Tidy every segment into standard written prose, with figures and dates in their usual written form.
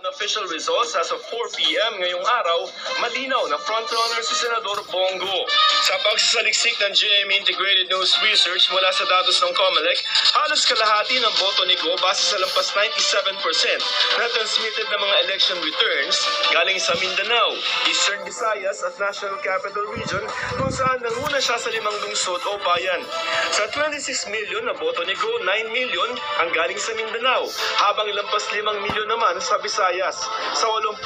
Unofficial results as of 4 p.m. ngayong araw, malinaw na frontrunner si Senador Bongo. Sa pagsasaliksik ng GMA Integrated News Research mula sa datos ng COMELEC, halos kalahati ng boto ni Go base sa lampas 97% na transmitted ng mga election returns galing sa Mindanao, Eastern Visayas at National Capital Region kung saan nanguna siya sa 5 lungsod o bayan. Sa 26 million na boto ni Go, 9 million ang galing sa Mindanao, habang lampas 5 milyon naman sa Visayas. Sa 82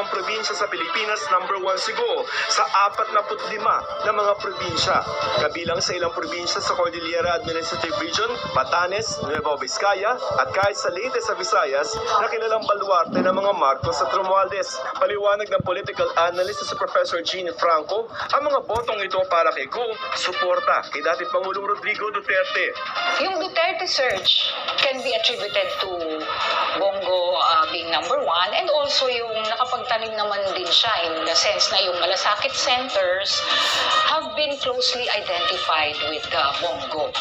probinsya sa Pilipinas, number 1 si Go sa 45 na mga probinsya. Kabilang sa ilang probinsya sa Cordillera Administrative Region, Batanes, Nueva Vizcaya at kahit sa Leyte sa Visayas na kilalang baluarte ng mga Marcos at Romualdez. Paliwanag ng political analyst si Professor Gene Franco, ang mga botong ito para kay Go, suporta kay dating Pangulong Rodrigo Duterte. Yung Duterte surge can be attributed to Bongo being number 1, and also yung nakapagtanim naman din siya in the sense na yung malasakit centers have been closely identified with Bongo.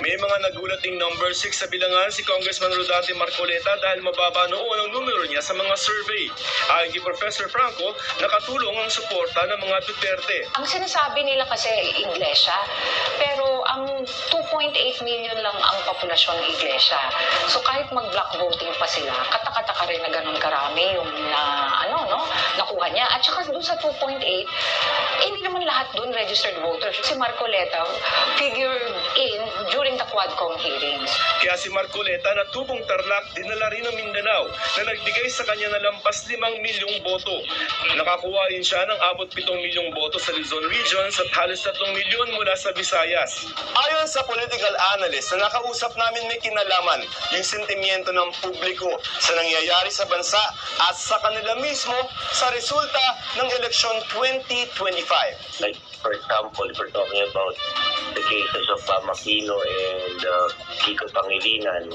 May mga nagulat ding number 6 sa bilangan si Congressman Rodante Marcoleta dahil mababa noon ang numero niya sa mga survey. Ayon kay Professor Franco, nakatulong ang suporta ng mga Duterte. Ang sinasabi nila kasi Iglesia, pero ang 2.8 million lang ang populasyon ng Iglesia. So kahit mag-block voting pa sila, katakataka rin na ganun karami yung nakuha niya. At saka doon sa 2.8, hindi naman lahat doon registered voters. Si Marcoleta figured in during the Quadcom hearings. Kaya si Marcoleta na tubong Tarlac dinala rin ng Mindanao na nagbigay sa kanya na lampas 5 milyong boto. Nakakuha rin siya ng 7 milyong boto sa Luzon Regions at halos 3 milyon mula sa Visayas. Ayon sa political analyst na nakausap namin, may kinalaman yung sentimiento ng publiko sa nangyayari sa bansa at sa kanila mismo sa resulta ng eleksyon 2025. Like, for example, if we're talking about the cases of Makino and Kiko Pangilinan,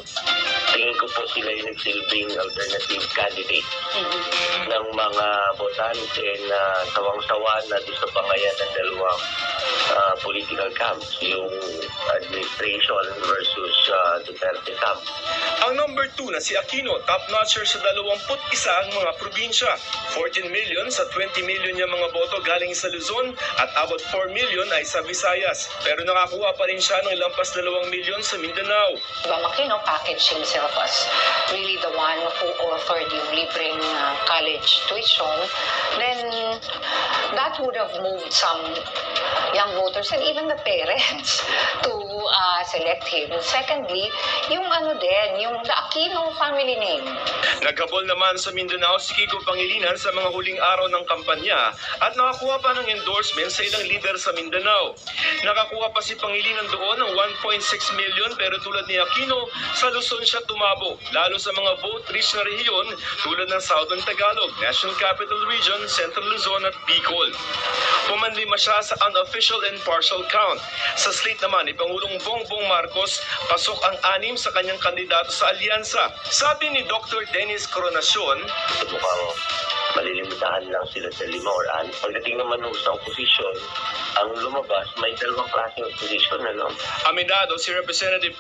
tingin ko po sila yung nagsilbing alternative candidate ng mga botante na sawang-sawa na doon sa pangayan ng dalawang political camps, yung administration versus Duterte camp. Ang number 2 na si Aquino, top-notcher sa 21 ang mga probinsya. 14 million sa 20 million niya mga boto galing sa Luzon at abot 4 million ay sa Visayas. Pero nakakuha pa rin siya ng lampas 2 milyon sa Mindanao. Makino packaged himself as really the one who offered yung libreng college tuition, then that would have moved some young voters and even the parents to select him. Secondly, yung the Aquino family name. Naghabol naman sa Mindanao si Kiko Pangilinan sa mga huling araw ng kampanya at nakakuha pa ng endorsement sa ilang leader sa Mindanao. Nakakuha pa si Pangilinan doon ng 1.6 million pero tulad ni Aquino, sa Luzon siya tumabo, lalo sa mga vote-rich na rehiyon tulad ng Southern Tagalog, National Capital Region, Central Luzon at Bicol. Pumanlima siya sa unofficial and partial count. Sa slate naman ni Pangulong Bongbong Marcos, pasok ang 6 sa kanyang kandidato sa alyansa. Sabi ni Dr. Dennis Coronacion, mukhang malilimitahan lang sila sa 5 or 6. Pagdating naman sa opposition, ang lumabas, may dalawang klaseng opposition. Aminado si Representative